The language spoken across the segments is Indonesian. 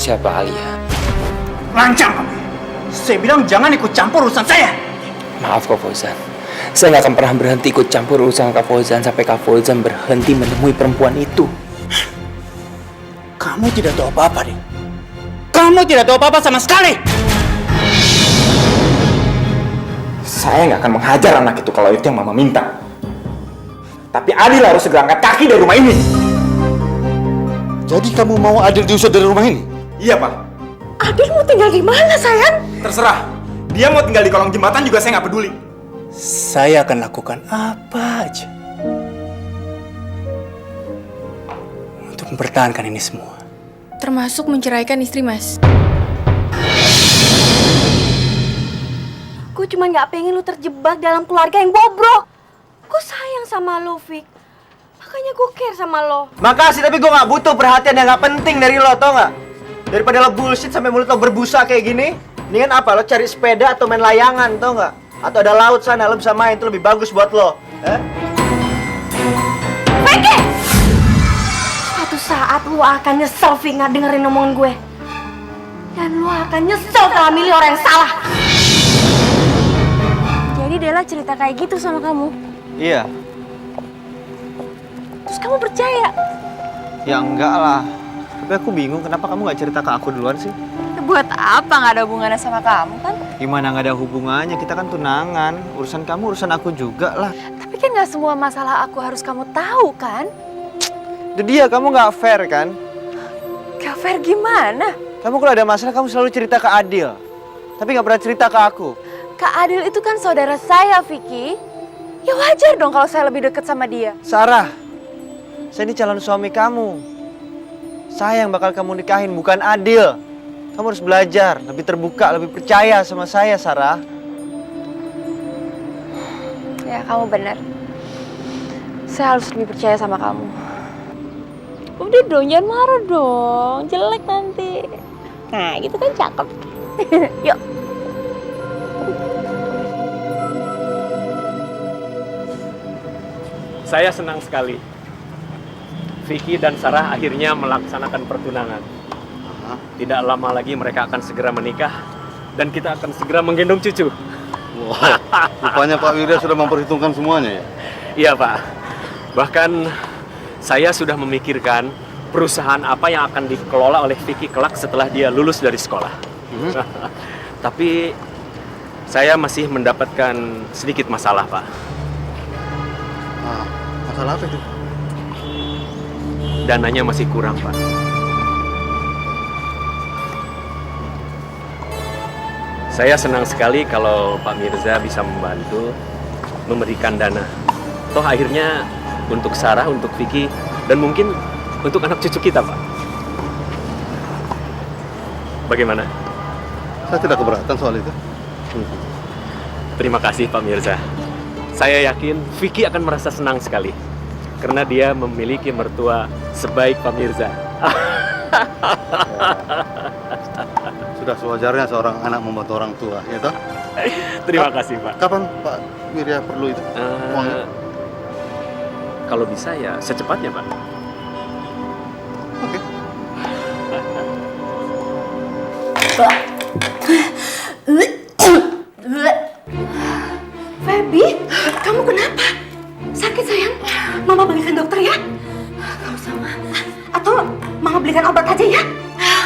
Siapa Alia? Lancang kamu. Saya bilang jangan ikut campur urusan saya. Maaf Kak Fauzan. Saya nggak akan pernah berhenti ikut campur urusan Kak Fauzan sampai Kak Fauzan berhenti menemui perempuan itu. Kamu tidak tahu apa-apa, Dik. Kamu tidak tahu apa-apa sama sekali. Saya nggak akan menghajar anak itu kalau itu yang Mama minta. Tapi Adil harus segera angkat kaki dari rumah ini. Jadi kamu mau Adil diusir dari rumah ini? Iya, Pak. Adil mau tinggal di mana, sayang? Terserah. Dia mau tinggal di kolong jembatan juga saya nggak peduli. Saya akan lakukan apa aja untuk mempertahankan ini semua. Termasuk menceraikan istri, Mas. Gue cuma gak pengen lu terjebak dalam keluarga yang bobrok. Gue sayang sama lo, Fik. Makanya gue care sama lo. Makasih, tapi gue gak butuh perhatian yang gak penting dari lo, tau gak? Daripada lo bullshit sampai mulut lo berbusa kayak gini, mendingan apa? Lo cari sepeda atau main layangan, tau gak? Atau ada laut sana, lo bisa main, itu lebih bagus buat lo. Fik! Suatu saat lo akan nyesel, Fik, gak dengerin omongan gue. Dan lo akan nyesel telah milih orang yang salah. Jadi Della cerita kayak gitu sama kamu? Iya. Terus kamu percaya? Ya enggak lah. Tapi aku bingung kenapa kamu gak cerita ke aku duluan sih? Buat apa? Nggak ada hubungannya sama kamu, kan? Gimana gak ada hubungannya? Kita kan tunangan. Urusan kamu, urusan aku juga lah. Tapi kan nggak semua masalah aku harus kamu tahu, kan? Itu dia, kamu gak fair kan? Gak fair gimana? Kamu kalau ada masalah, kamu selalu cerita ke Adil. Tapi gak pernah cerita ke aku. Kak Adil itu kan saudara saya, Vicky. Ya wajar dong kalau saya lebih dekat sama dia. Sarah, saya ini calon suami kamu. Saya yang bakal kamu nikahin, bukan Adil. Kamu harus belajar, lebih terbuka, lebih percaya sama saya, Sarah. Ya, kamu benar. Saya harus lebih percaya sama kamu. Udah dong, jangan marah dong. Jelek nanti. Nah, gitu kan cakep. Yuk. Saya senang sekali. Vicky dan Sarah akhirnya melaksanakan pertunangan. Tidak lama lagi mereka akan segera menikah dan kita akan segera menggendong cucu. Wah, rupanya Pak Wirya sudah memperhitungkan semuanya ya? Iya, Pak. Bahkan saya sudah memikirkan perusahaan apa yang akan dikelola oleh Vicky kelak setelah dia lulus dari sekolah. Tapi saya masih mendapatkan sedikit masalah, Pak. Masalah apa itu? Dananya masih kurang, Pak. Saya senang sekali kalau Pak Mirza bisa membantu memberikan dana. Toh akhirnya untuk Sarah, untuk Vicky, dan mungkin untuk anak cucu kita, Pak. Bagaimana? Saya tidak keberatan soal itu. Terima kasih, Pak Mirza. Saya yakin Vicky akan merasa senang sekali karena dia memiliki mertua sebaik Pak Mirza. Sudah sewajarnya seorang anak membantu orang tua, ya toh? Terima kasih, Pak. Kapan Pak Wirya perlu itu? Uangnya? Kalau bisa ya secepatnya, Pak. Oke. Feby, kamu kenapa? Sakit, sayang? Mama belikan dokter ya? Gak usah, Ma. Atau Mama belikan obat aja ya?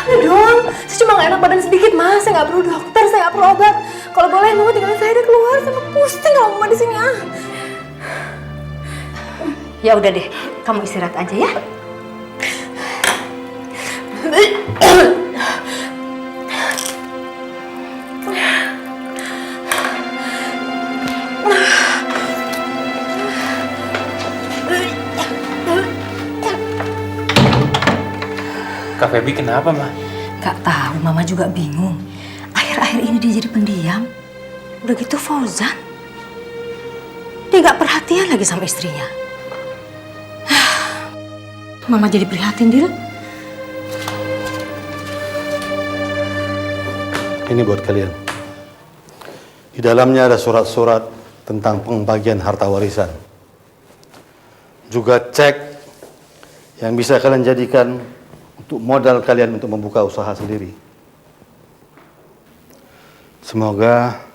Udah dong, saya cuma gak enak badan sedikit, Mas. Saya gak perlu dokter, saya gak perlu obat. Kalau boleh, Mama tinggalin saya deh keluar. Saya pusing kalau Mama di sini. Ya udah deh, kamu istirahat aja ya. Kak Feby kenapa, Ma? Gak tahu, Mama juga bingung. Akhir-akhir ini dia jadi pendiam. Udah gitu Fauzan, dia gak perhatian lagi sama istrinya. Mama jadi prihatin, Dil. Ini buat kalian. Di dalamnya ada surat-surat tentang pembagian harta warisan. Juga cek yang bisa kalian jadikan untuk modal kalian untuk membuka usaha sendiri. Semoga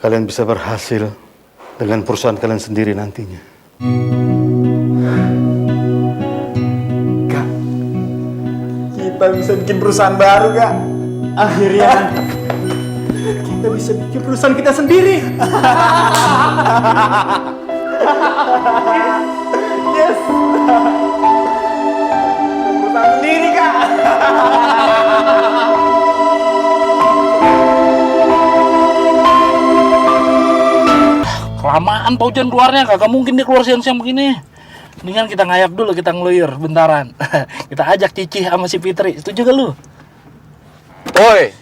kalian bisa berhasil dengan perusahaan kalian sendiri nantinya. Kak, kita bisa bikin perusahaan baru, Kak. Akhirnya Kita bisa bikin perusahaan kita sendiri. yes. Perusahaan sendiri, Kak. Kelamaan Pak Ujan keluarnya, kagak mungkin dia keluar siang-siang begini. Mendingan kita ngayap dulu, kita ngeluyur bentaran. Kita ajak Cici sama si Fitri, setuju gak lu? Oi,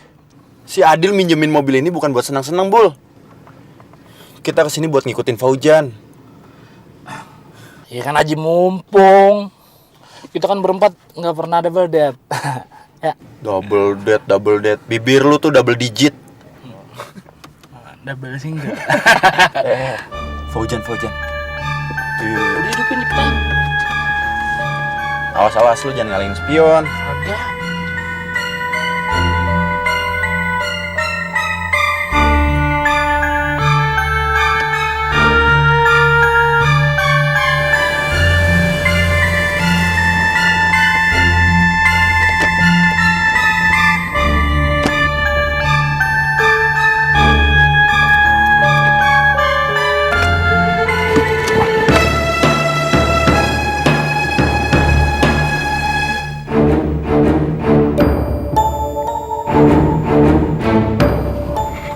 si Adil minjemin mobil ini bukan buat senang-senang, Bul. Kita kesini buat ngikutin Fauzan. Ya kan Haji mumpung. Kita kan berempat nggak pernah double date. Ya. Double date. Bibir lu tuh double digit. Double sih enggak. Fauzan. Udah hidupin cepetan. Awas lu jangan ngalahin spion. Agak.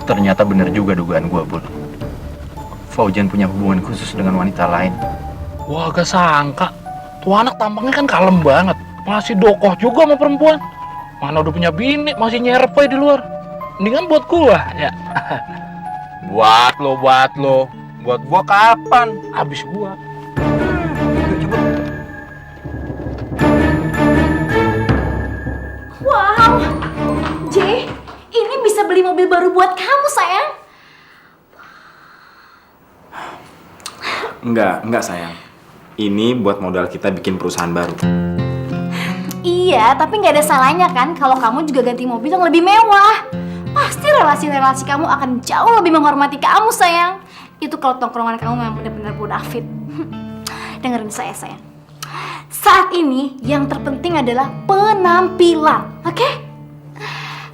Ternyata benar juga dugaan gua, Bul. Fauzan punya hubungan khusus dengan wanita lain. Wah, gak sangka. Tuh anak tampangnya kan kalem banget. Masih dokoh juga sama perempuan. Mana udah punya bini, masih nyerep aja di luar. Mendingan buat gua, ya. Buat lo. Buat gua kapan? Abis gua. Wow, J, ini bisa beli mobil baru buat kamu, sayang. Enggak sayang. Ini buat modal kita bikin perusahaan baru. Iya, tapi nggak ada salahnya kan kalau kamu juga ganti mobil yang lebih mewah. Pasti relasi-relasi kamu akan jauh lebih menghormati kamu, sayang. Itu kalau tongkrongan kamu memang benar-benar bonafit. Dengerin saya, sayang. Saat ini yang terpenting adalah penampilan, oke?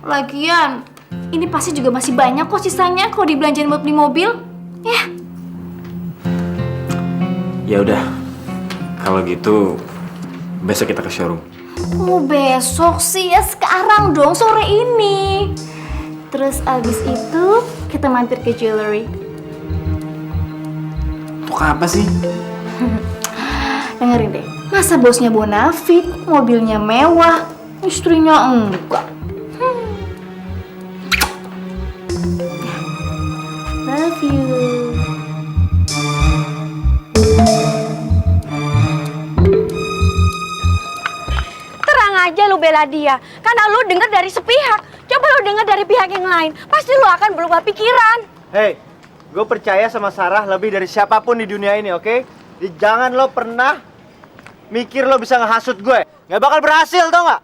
Lagian, ini pasti juga masih banyak kok sisanya kalau dibelanjain buat beli mobil, ya. Ya udah. Kalau gitu besok kita ke showroom. Oh, besok sih ya, sekarang dong, sore ini. Terus abis itu kita mampir ke jewelry. Untuk apa sih? Dengerin deh, masa bosnya bonafit, mobilnya mewah, istrinya enggak. Love you. Terang aja lu bela dia, karena lu denger dari sepihak. Coba lu denger dari pihak yang lain, pasti lu akan berubah pikiran. Hey, gue percaya sama Sarah lebih dari siapapun di dunia ini, oke? Jangan lo pernah mikir lo bisa ngehasut gue. Gak bakal berhasil, tau gak?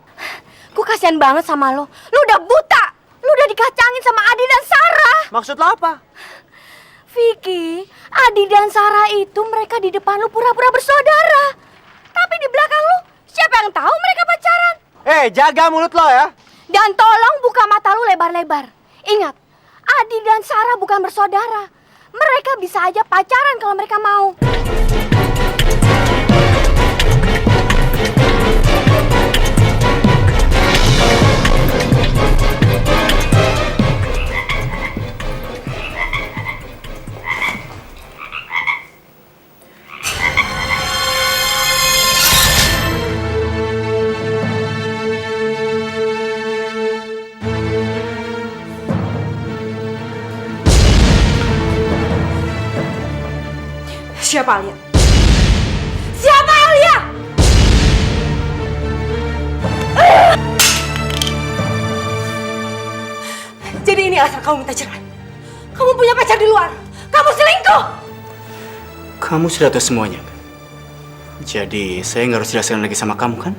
Gue kasihan banget sama lu. Lu udah buta. Lu udah dikacangin sama Adi dan Sarah. Maksud lo apa? Vicky, Adi dan Sarah itu mereka di depan lu pura-pura bersaudara. Tapi di belakang lu, siapa yang tahu mereka pacaran? Jaga mulut lo ya. Dan tolong buka mata lu lebar-lebar. Ingat, Adi dan Sarah bukan bersaudara. Mereka bisa aja pacaran kalau mereka mau. Siapa Alia? Siapa Alia? Jadi ini alasan kamu minta cerai? Kamu punya pacar di luar? Kamu selingkuh? Kamu sudah tahu semuanya, kan? Jadi saya nggak harus jelaskan lagi sama kamu, kan?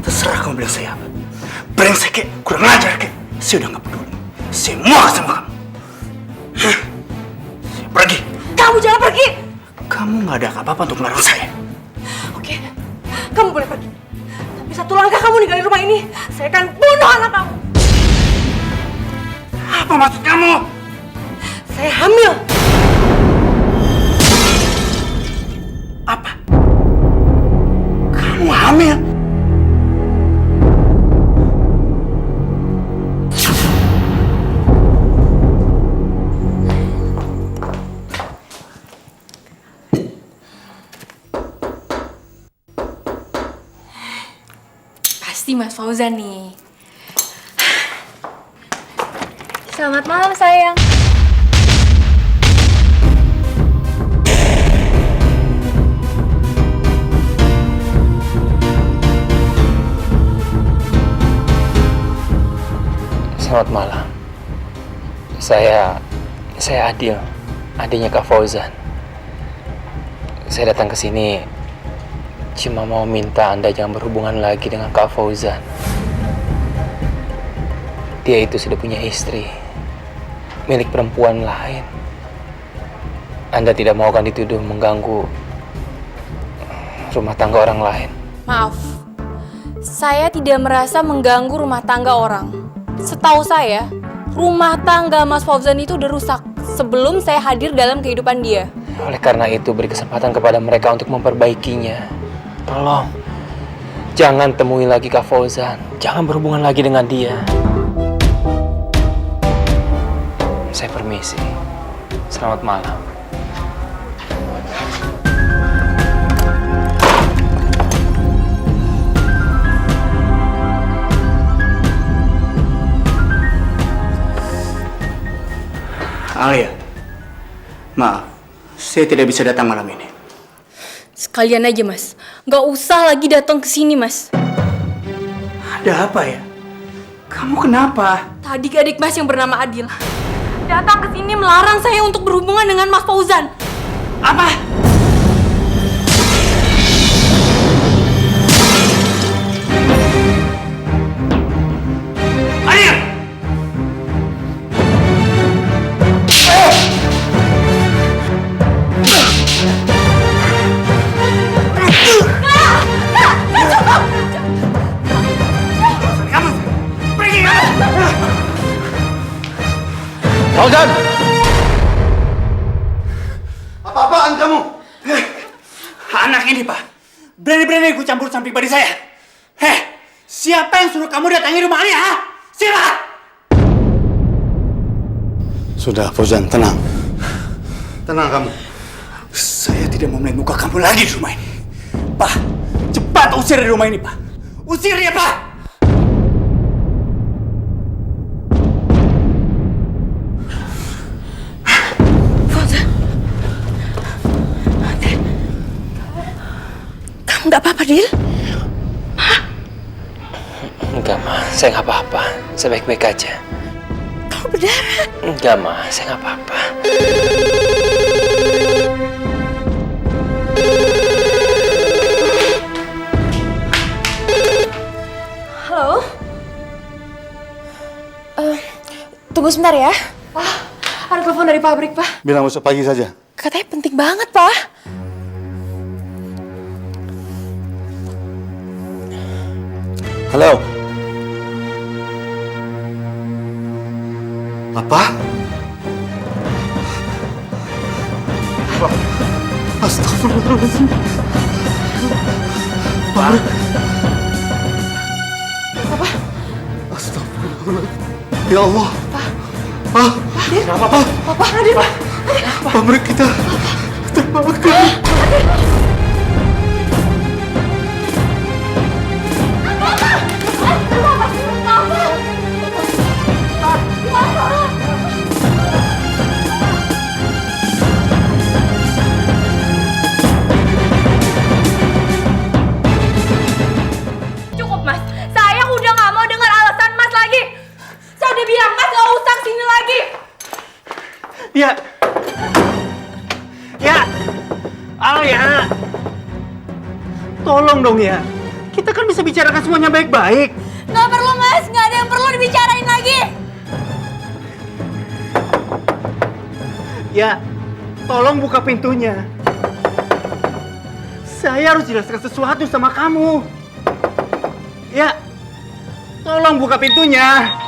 Terserah kamu bilang saya apa. Brengsek kek, kurang ajar kek. Saya udah gak peduli. Saya muak sama kamu. Saya pergi. Kamu jangan pergi. Kamu gak ada apa-apa untuk melarang saya. Oke, kamu boleh pergi. Tapi satu langkah kamu ninggalin rumah ini, saya akan bunuh anak kamu. Apa maksud kamu? Saya hamil. Apa? Kamu hamil? Pasti Mas Fauzan nih. Selamat malam sayang. Selamat malam. Saya Adil, adiknya Kak Fauzan. Saya datang ke sini cuma mau minta Anda jangan berhubungan lagi dengan Kak Fauzan. Dia itu sudah punya istri, milik perempuan lain. Anda tidak mau kan dituduh mengganggu rumah tangga orang lain? Maaf, saya tidak merasa mengganggu rumah tangga orang. Setahu saya, rumah tangga Mas Fauzan itu udah rusak sebelum saya hadir dalam kehidupan dia. Oleh karena itu, beri kesempatan kepada mereka untuk memperbaikinya. Tolong, jangan temui lagi Kak Fauzan. Jangan berhubungan lagi dengan dia. Saya permisi. Selamat malam. Alia, maaf, saya tidak bisa datang malam ini. Sekalian aja Mas, nggak usah lagi datang ke sini Mas. Ada apa ya? Kamu kenapa? Tadi adik Mas yang bernama Adil datang ke sini melarang saya untuk berhubungan dengan Mas Fauzan. Apa? Adil! Kamu pergi! Fauzan! Apa-apaan kamu? Anak ini, Pak. Berani-berani ikut campur urusan pribadi saya. Siapa yang suruh kamu datangi rumah Alia? Siapa? Sudah, Fauzan, tenang. Tenang kamu. Saya tidak mau melihat muka kamu lagi di rumah ini. Pak, cepat usir dari rumah ini, Pak. Usir dia, Pak! Kamu nggak apa-apa, Dil? Enggak, Ma. Saya nggak apa-apa. Saya baik-baik aja. Kamu berdarah. Enggak, Ma. Saya nggak apa-apa. Halo? Tunggu sebentar ya. Ada telepon dari pabrik, Pak. Bilang besok pagi saja. Katanya penting banget, Pak. Halo? Apa? Astagfirullahaladzim. Apa? Astagfirullahaladzim. Ya Allah. Pak, Adil. Pabrik kita terbakar. Cukup, Mas. Saya udah nggak mau dengar alasan Mas lagi. Saya udah bilang, Mas nggak usah kesini lagi. Ya. Alia, tolong dong ya. Kita kan bisa bicarakan semuanya baik-baik. Nggak perlu mas, nggak ada yang perlu dibicarain lagi. Ya, tolong buka pintunya. Saya harus jelaskan sesuatu sama kamu. Ya, tolong buka pintunya.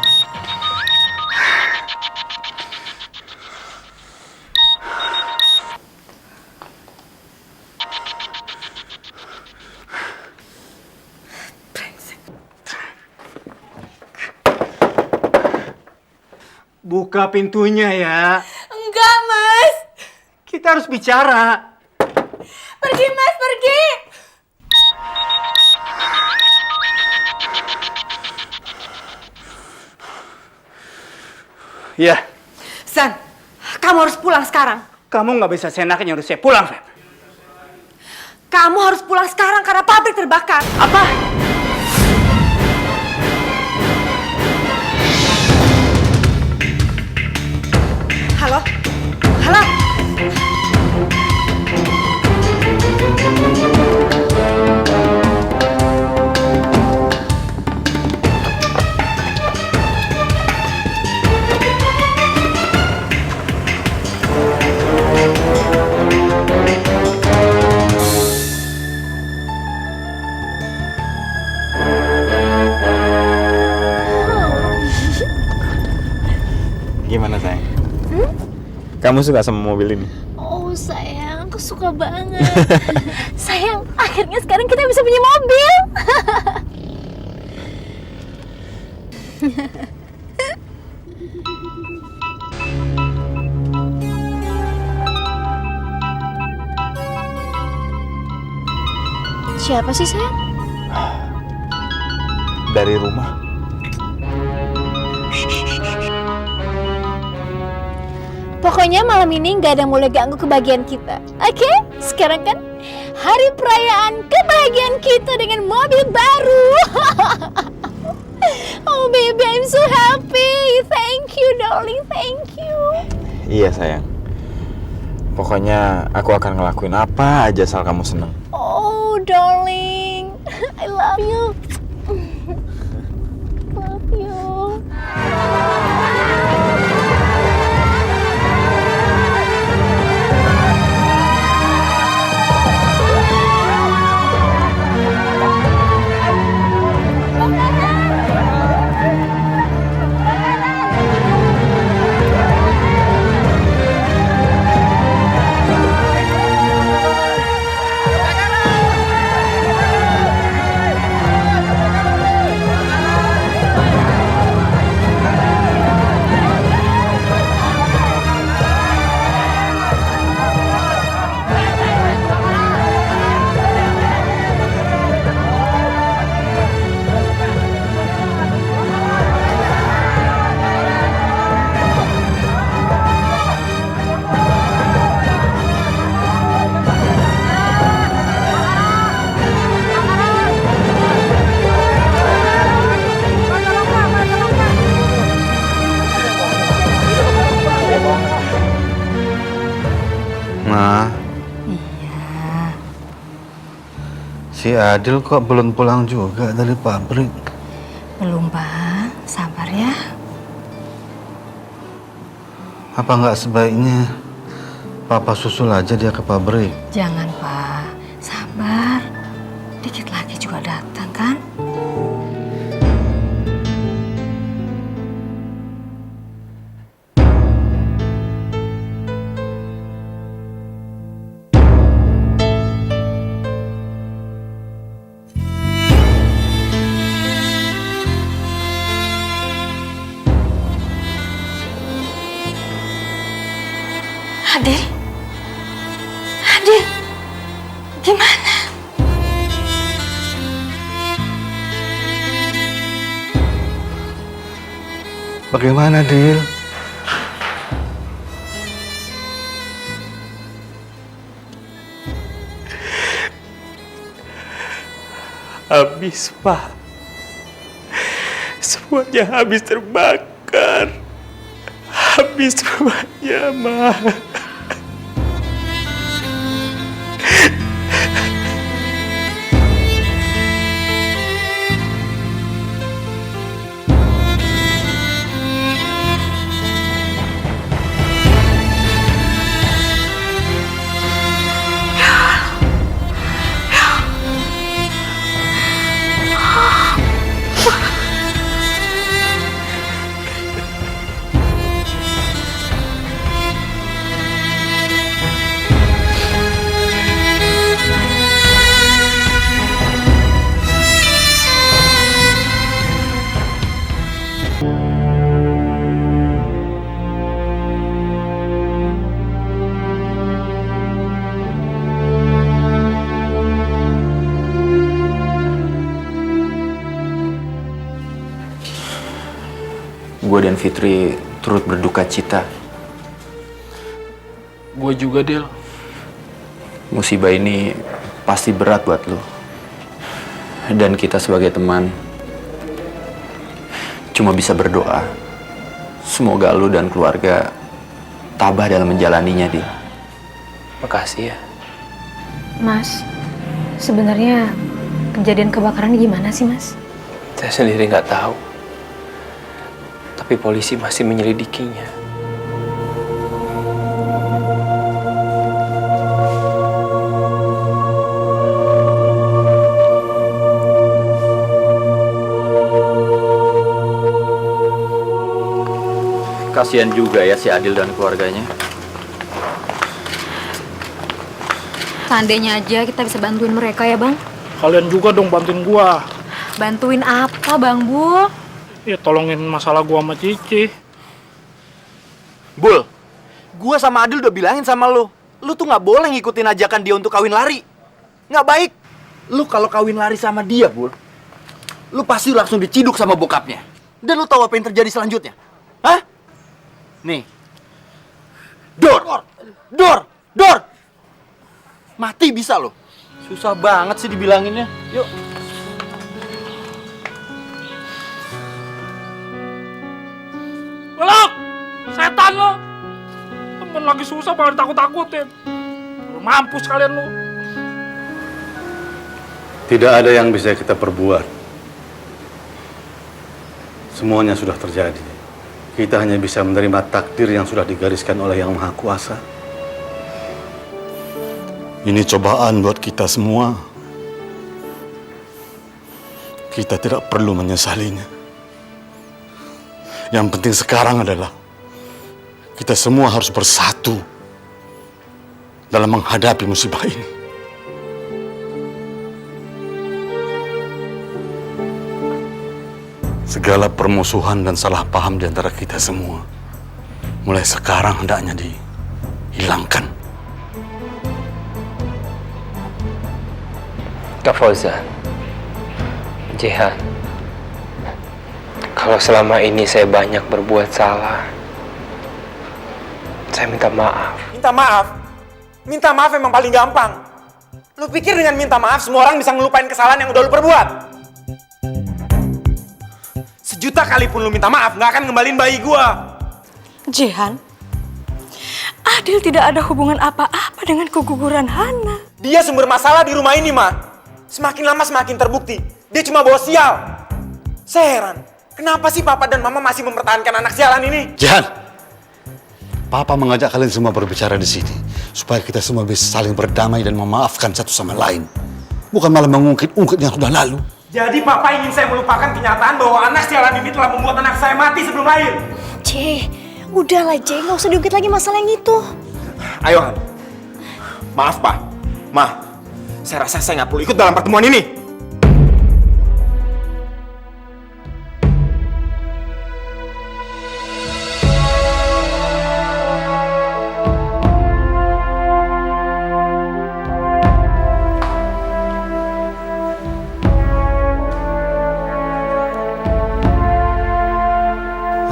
Buka pintunya ya. Enggak mas. Kita harus bicara. Pergi mas, pergi. Ya. San, kamu harus pulang sekarang. Kamu nggak bisa seenaknya nyuruh saya pulang, Feb. Kamu harus pulang sekarang karena pabrik terbakar. Apa? Halo? Halo? Gimana sayang? Kamu suka sama mobil ini? Oh sayang, aku suka banget. Sayang, akhirnya sekarang kita bisa punya mobil. Siapa sih sayang? Dari rumah. Pokoknya malam ini nggak ada yang boleh ganggu kebahagiaan kita. Oke? Sekarang kan hari perayaan kebahagiaan kita dengan mobil baru. Oh baby, I'm so happy. Thank you darling, thank you. Iya sayang. Pokoknya aku akan ngelakuin apa aja asal kamu seneng. Oh darling, I love you. Love you. Ma. Iya. Si Adil kok belum pulang juga dari pabrik? Belum, Pak. Sabar ya. Apa nggak sebaiknya Papa susul aja dia ke pabrik? Jangan, Pak. Sabar. Dikit lagi juga datang, kan? Adil? Adil? Gimana? Bagaimana, Dil? Habis, Pak. Semuanya habis terbakar. Habis semuanya, Ma. gue dan Fitri turut berduka cita. Gue juga, Del. Musibah ini pasti berat buat lo. Dan kita sebagai teman cuma bisa berdoa. Semoga lo dan keluarga tabah dalam menjalaninya, Dil. Makasih ya. Mas, sebenarnya kejadian kebakaran gimana sih, Mas? Saya sendiri nggak tahu. Tapi polisi masih menyelidikinya. Kasihan juga ya si Adil dan keluarganya. Seandainya aja kita bisa bantuin mereka ya, Bang. Kalian juga dong bantuin gua. Bantuin apa, Bang Bul? Ya tolongin masalah gua sama Cici. Bul, gua sama Adil udah bilangin sama lu tuh nggak boleh ngikutin ajakan dia untuk kawin lari. Nggak baik. Lu kalau kawin lari sama dia, Bul, lu pasti langsung diciduk sama bokapnya. Dan lu tahu apa yang terjadi selanjutnya? Hah? Nih. Dor! Mati bisa lo. Susah banget sih dibilanginnya. Yuk. Belok! Setan lo! Temen lagi susah malah ditakut-takutin. Mampus kalian lo. Tidak ada yang bisa kita perbuat. Semuanya sudah terjadi. Kita hanya bisa menerima takdir yang sudah digariskan oleh Yang Maha Kuasa. Ini cobaan buat kita semua. Kita tidak perlu menyesalinya. Yang penting sekarang adalah kita semua harus bersatu dalam menghadapi musibah ini. Segala permusuhan dan salah paham di antara kita semua mulai sekarang hendaknya dihilangkan. Kak Fauzan, Jehan, kalau selama ini saya banyak berbuat salah, saya minta maaf. Minta maaf? Minta maaf emang paling gampang. Lu pikir dengan minta maaf semua orang bisa ngelupain kesalahan yang udah lu perbuat? Sejuta kali pun lu minta maaf, gak akan ngembaliin bayi gua. Jehan, Adil tidak ada hubungan apa-apa dengan keguguran Hana. Dia sumber masalah di rumah ini, Ma. Semakin lama semakin terbukti. Dia cuma bawa sial. Saya heran, kenapa sih Papa dan Mama masih mempertahankan anak sialan ini? Jehan, Papa mengajak kalian semua berbicara di sini supaya kita semua bisa saling berdamai dan memaafkan satu sama lain. Bukan malah mengungkit-ungkit yang sudah lalu. Jadi Papa ingin saya melupakan kenyataan bahwa anak sialan ini telah membuat anak saya mati sebelum lahir. Udahlah nggak usah diungkit lagi masalah yang itu. Ayo, Han. Maaf, Pak. Ma, saya rasa saya nggak perlu ikut dalam pertemuan ini.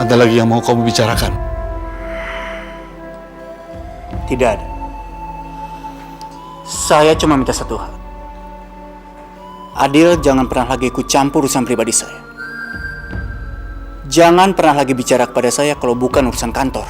Ada lagi yang mau kamu bicarakan? Tidak ada. Saya cuma minta satu hal. Adil jangan pernah lagi ikut campur urusan pribadi saya. Jangan pernah lagi bicara kepada saya kalau bukan urusan kantor.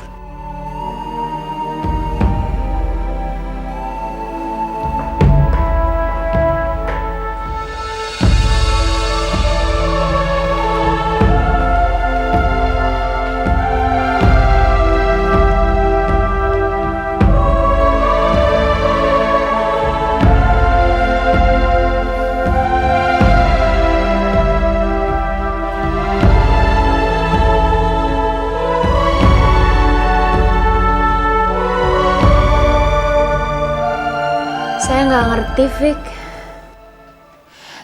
Saya nggak ngerti, Vic.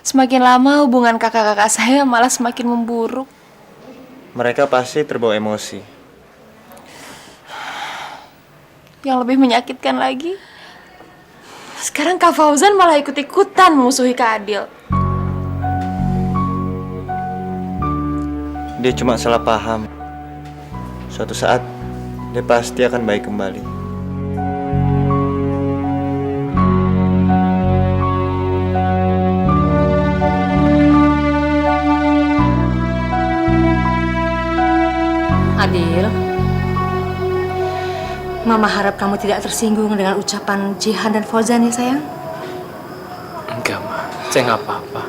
Semakin lama hubungan kakak-kakak saya malah semakin memburuk. Mereka pasti terbawa emosi. Yang lebih menyakitkan lagi, sekarang Kak Fauzan malah ikut-ikutan memusuhi Kak Adil. Dia cuma salah paham. Suatu saat, dia pasti akan baik kembali. Adil, Mama harap kamu tidak tersinggung dengan ucapan Jihan dan Fauzan ya sayang. Enggak, Ma. Saya nggak apa-apa.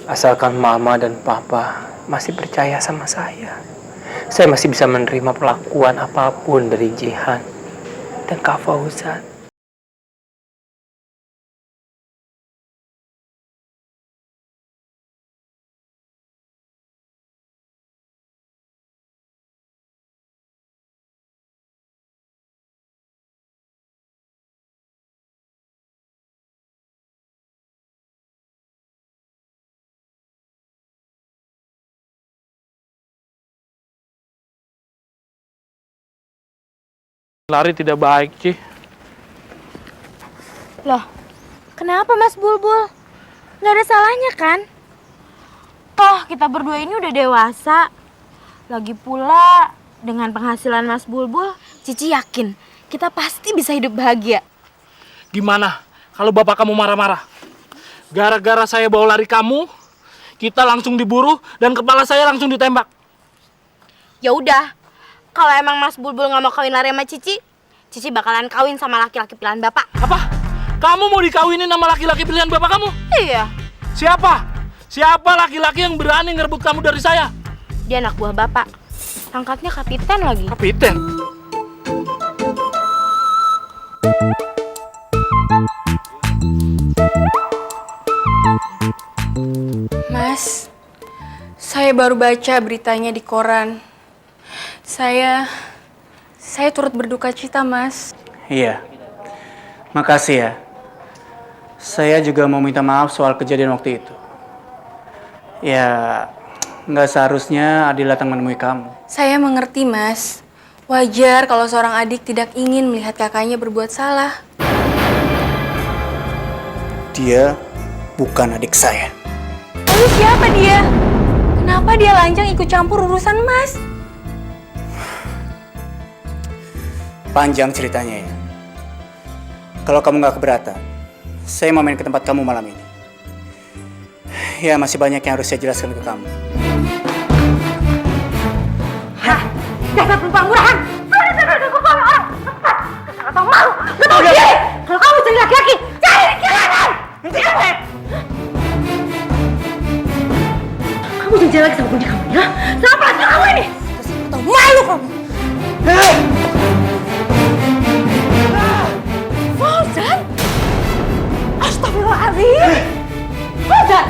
Asalkan Mama dan Papa masih percaya sama saya masih bisa menerima perlakuan apapun dari Jihan dan Kak Fauzan. Lari tidak baik, Ci. Loh, kenapa Mas Bulbul? Nggak ada salahnya kan? Toh kita berdua ini udah dewasa. Lagi pula dengan penghasilan Mas Bulbul, Cici yakin kita pasti bisa hidup bahagia. Gimana kalau bapak kamu marah-marah? Gara-gara saya bawa lari kamu, kita langsung diburu dan kepala saya langsung ditembak. Ya udah, kalau emang Mas Bulbul nggak mau kawin lari sama Cici, Cici bakalan kawin sama laki-laki pilihan bapak. Apa? Kamu mau dikawinin sama laki-laki pilihan bapak kamu? Iya. Siapa? Siapa laki-laki yang berani ngerebut kamu dari saya? Dia anak buah bapak. Pangkatnya kapiten lagi. Kapiten? Mas, saya baru baca beritanya di koran. Saya turut berduka cita, Mas. Iya, makasih ya. Saya juga mau minta maaf soal kejadian waktu itu. Ya, nggak seharusnya Adil datang menemui kamu. Saya mengerti, Mas. Wajar kalau seorang adik tidak ingin melihat kakaknya berbuat salah. Dia bukan adik saya. Lalu siapa dia? Kenapa dia lancang ikut campur urusan Mas? Panjang ceritanya ya. Kalau kamu nggak keberatan, saya mau main ke tempat kamu malam ini. Ya, masih banyak yang harus saya jelaskan ke kamu. Hah? Dasar perempuan murahan! Gak tau malu! Gak tau diri! Kalau kamu cari laki-laki, cari di kiranan! Kamu jangan lagi sama kunci kamu ya? Kenapa lagi kamu ini? Gak tau malu kamu! Fauzan? Astagfirullahaladzim! Fauzan!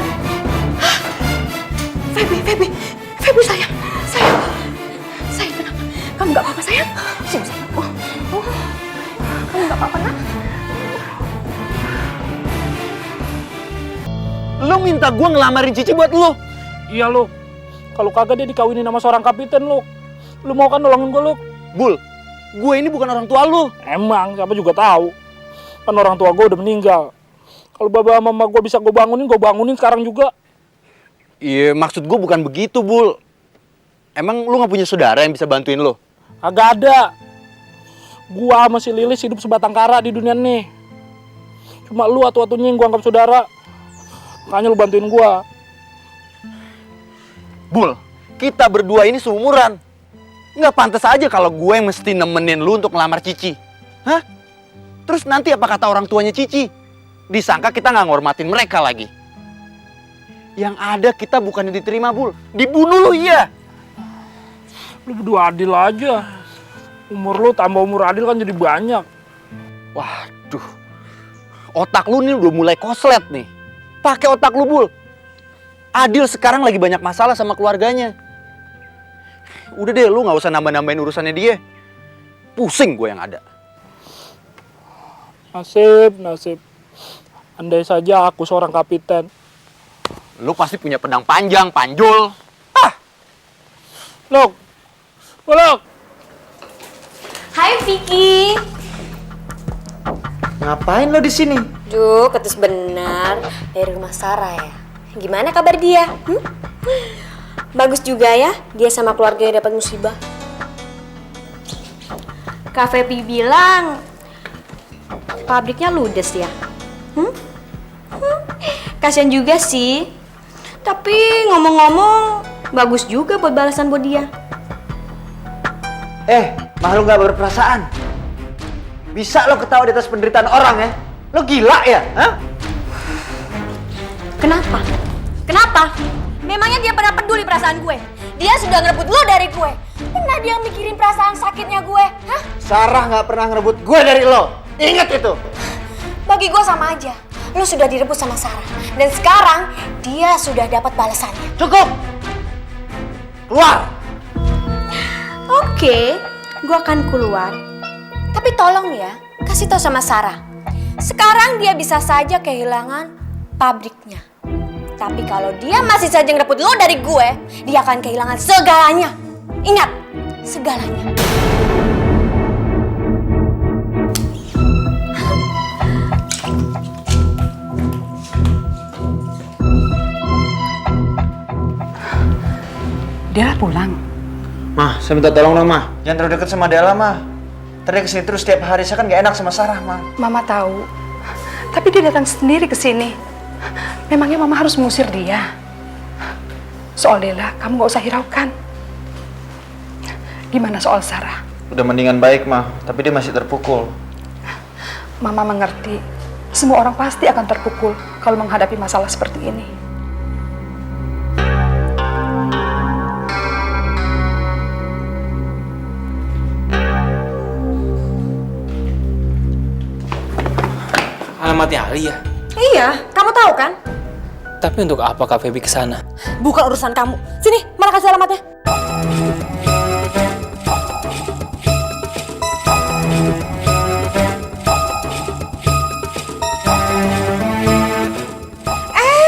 Feby sayang, kenapa? Kamu gak apa-apa sayang? Sini sayang. Kamu gak apa-apa nak? Lo minta gue ngelamarin Cici buat lo? Iya, Luk. Kalau kagak dia dikawinin sama seorang kapiten, Luk. Lu mau kan nolongin gue, Luk? Bul, gue ini bukan orang tua lo. Emang, siapa juga tahu. Kan orang tua gue udah meninggal. Kalau baba sama mama gue bisa gue bangunin sekarang juga. Iya, maksud gue bukan begitu, Bul. Emang lu gak punya saudara yang bisa bantuin lo? Agak ada. Gua sama si Lilis hidup sebatang kara di dunia nih. Cuma lu atu-atunya yang gua anggap saudara. Makanya lu bantuin gua. Bul, kita berdua ini seumuran. Nggak pantas aja kalau gue yang mesti nemenin lu untuk ngelamar Cici. Hah? Terus nanti apa kata orang tuanya Cici? Disangka kita nggak ngormatin mereka lagi. Yang ada kita bukannya diterima, Bul. Dibunuh lu, iya. Lu berdua adil aja. Umur lu tambah umur Adil kan jadi banyak. Waduh. Otak lu nih udah mulai koslet nih. Pakai otak lu, Bul. Adil sekarang lagi banyak masalah sama keluarganya. Udah deh, lu gak usah nambah-nambahin urusannya dia. Pusing gue yang ada. Nasib. Andai saja aku seorang kapiten. Lu pasti punya pedang panjang, panjul. Luk. Hai Vicky. Ngapain lo di sini? Duh, ketus benar dari rumah Sarah ya. Gimana kabar dia? Bagus juga ya, dia sama keluarganya dapat musibah. Kak Feby bilang pabriknya ludes ya. Kasian juga sih. Tapi ngomong-ngomong bagus juga buat balasan buat dia. Makhluk gak berperasaan. Bisa lo ketawa di atas penderitaan orang ya? Lo gila ya? Hah? Kenapa? Kenapa? Memangnya dia pernah peduli perasaan gue? Dia sudah ngerebut lo dari gue. Pernah dia mikirin perasaan sakitnya gue? Hah? Sarah gak pernah ngerebut gue dari lo. Ingat itu. Bagi gue sama aja. Lo sudah direbut sama Sarah. Dan sekarang dia sudah dapat balasannya. Cukup! Keluar! Oke, gue akan keluar. Tapi tolong ya, kasih tahu sama Sarah. Sekarang dia bisa saja kehilangan pabriknya. Tapi kalau dia masih saja ngerebut lo dari gue, dia akan kehilangan segalanya. Ingat, segalanya. Dia pulang. Mah, saya minta tolong dong, Mah. Jangan terlalu deket sama Della, Mah. Tadi kesini terus setiap hari, saya kan gak enak sama Sarah, Mah. Mama tahu. Tapi dia datang sendiri ke sini. Memangnya Mama harus mengusir dia? Soal Della, kamu gak usah hiraukan. Gimana soal Sarah? Udah mendingan baik, Mah. Tapi dia masih terpukul. Mama mengerti. Semua orang pasti akan terpukul kalau menghadapi masalah seperti ini. Alamatnya Alia. Iya, kamu tahu kan? Tapi untuk apa Kak Feby kesana? Bukan urusan kamu. Sini, mana kasih alamatnya?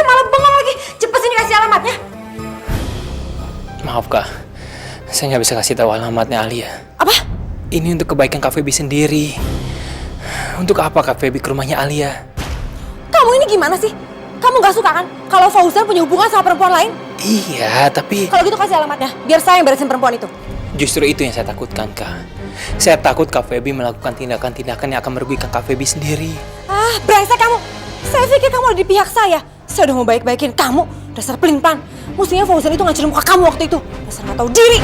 Malah bengong lagi. Cepet sini kasih alamatnya. Maaf Kak, saya nggak bisa kasih tahu alamatnya Alia. Apa? Ini untuk kebaikan Kak Feby sendiri. Untuk apa Kak Feby ke rumahnya Alia? Kamu ini gimana sih? Kamu gak suka kan kalau Fauzan punya hubungan sama perempuan lain? Iya, tapi... Kalau gitu kasih alamatnya, biar saya yang beresin perempuan itu. Justru itu yang saya takutkan, Kak. Saya takut Kak Feby melakukan tindakan-tindakan yang akan merugikan Kak Feby sendiri. Ah, brengsek kamu. Saya pikir kamu ada di pihak saya. Saya udah mau baik-baikin kamu. Dasar pelin-pelan. Mestinya Fauzan itu ngancurin muka kamu waktu itu. Dasar gak tahu diri.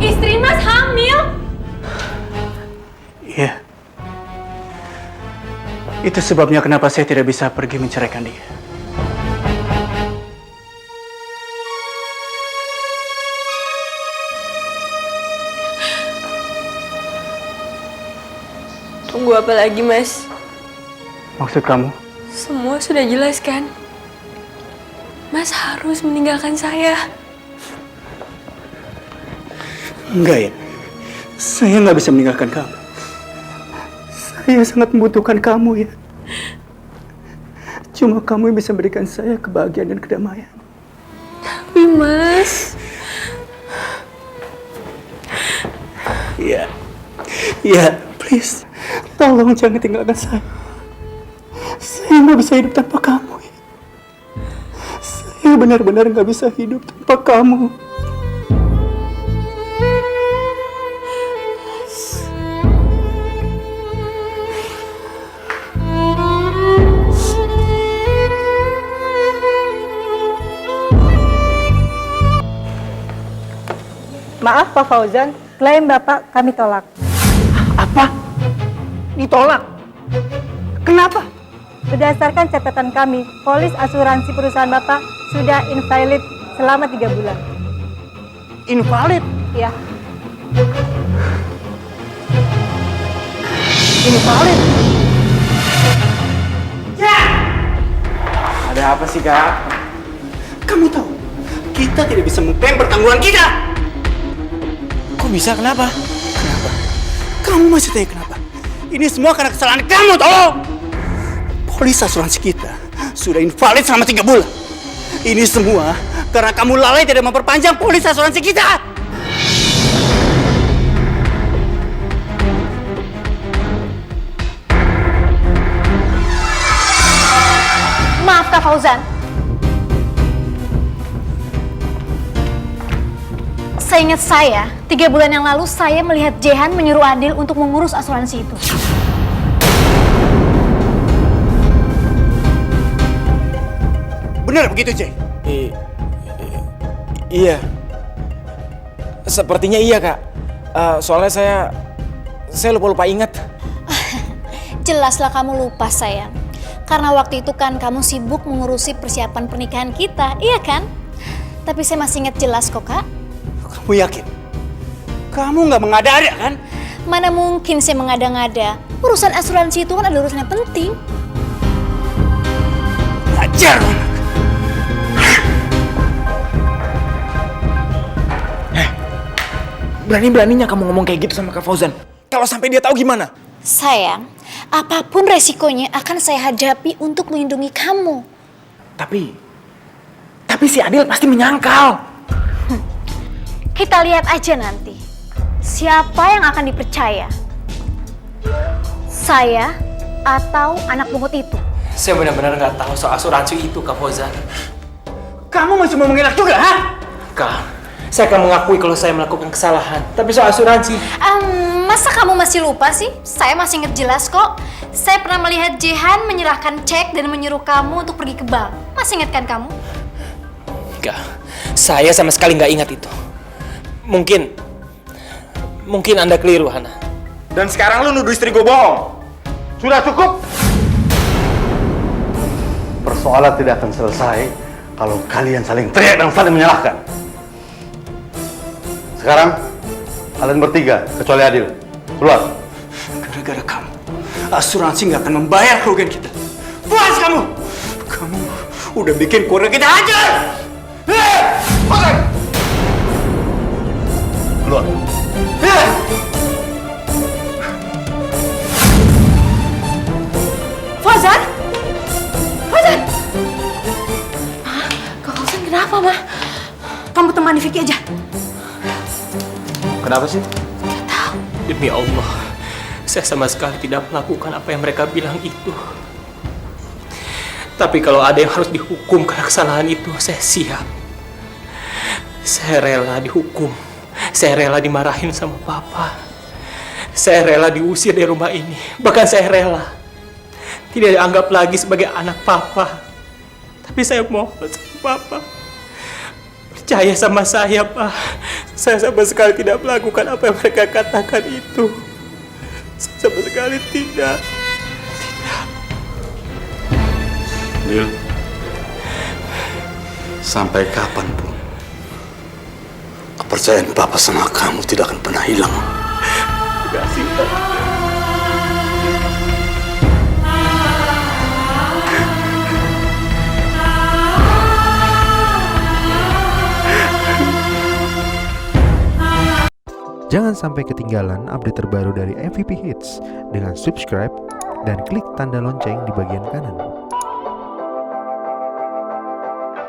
Istri Mas hamil. Iya. Itu sebabnya kenapa saya tidak bisa pergi menceraikan dia. Tunggu apa lagi, Mas? Maksud kamu? Semua sudah jelas kan? Mas harus meninggalkan saya. Enggak ya. Saya nggak bisa meninggalkan kamu. Saya sangat membutuhkan kamu ya. Cuma kamu yang bisa memberikan saya kebahagiaan dan kedamaian. Tapi Mas... Iya. Iya, please. Tolong jangan tinggalkan saya. Saya nggak bisa hidup tanpa kamu ya. Saya benar-benar nggak bisa hidup tanpa kamu. Maaf Pak Fauzan, klaim Bapak kami tolak. Apa? Ditolak? Kenapa? Berdasarkan catatan kami, polis asuransi perusahaan Bapak sudah invalid selama 3 bulan. Invalid? Ya. Invalid? Ya! Ada apa sih, Kak? Kamu tahu, kita tidak bisa mengklaim pertanggungan kita. Kok bisa? Kenapa? Kenapa? Kamu masih tanya kenapa? Ini semua karena kesalahan kamu, tolong! Polis asuransi kita sudah invalid selama 3 bulan. Ini semua karena kamu lalai tidak memperpanjang polis asuransi kita. Maaf Kak Fauzan. Seingat saya, 3 bulan yang lalu saya melihat Jehan menyuruh Adil untuk mengurus asuransi itu. Benar begitu, Jay? Iya. Sepertinya iya, Kak. Soalnya saya lupa ingat. Jelaslah kamu lupa, sayang. Karena waktu itu kan kamu sibuk mengurusi persiapan pernikahan kita, iya kan? Tapi saya masih ingat jelas kok, Kak. Kamu yakin? Kamu nggak mengada-ada kan? Mana mungkin saya mengada-ngada. Urusan asuransi itu kan adalah urusan yang penting. Ajar anak. Berani-beraninya kamu ngomong kayak gitu sama Kak Fauzan. Kalau sampai dia tahu gimana? Sayang, apapun resikonya akan saya hadapi untuk melindungi kamu. Tapi si Adil pasti menyangkal. Kita lihat aja nanti. Siapa yang akan dipercaya? Saya atau anak pungut itu? Saya benar-benar nggak tahu soal asuransi itu, Kak Fauzan. Kamu masih mau mengelak juga, ha? Kak, saya akan mengakui kalau saya melakukan kesalahan. Tapi soal asuransi... Masa kamu masih lupa sih? Saya masih ingat jelas kok. Saya pernah melihat Jehan menyerahkan cek dan menyuruh kamu untuk pergi ke bank. Masih ingat kan kamu? Enggak, saya sama sekali nggak ingat itu. Mungkin Anda keliru, Hana. Dan sekarang lu nuduh istri gue bohong. Sudah cukup. Persoalan tidak akan selesai kalau kalian saling teriak dan saling menyalahkan. Sekarang, kalian bertiga, kecuali Adil. Keluar. Gara-gara kamu, asuransi nggak akan membayar kerugian kita. Puas kamu! Kamu udah bikin keluarga kita hancur! Keluar. Fauzan? Fauzan? Kak Fauzan kenapa, Ma? Kamu temani Vicky aja. Kenapa sih? Demi Allah, saya sama sekali tidak melakukan apa yang mereka bilang itu. Tapi kalau ada yang harus dihukum karena kesalahan itu, saya siap. Saya rela dihukum. Saya rela dimarahin sama Papa. Saya rela diusir dari rumah ini. Bahkan saya rela tidak dianggap lagi sebagai anak Papa. Tapi saya mohon sama Papa, percaya sama saya, Pak. Saya sama sekali tidak melakukan apa yang mereka katakan itu. Saya sama sekali tidak. Dil, sampai kapanpun kepercayaan Papa sama kamu tidak akan pernah hilang. Terima kasih, Pak. Jangan sampai ketinggalan update terbaru dari MVP Hits dengan subscribe dan klik tanda lonceng di bagian kanan.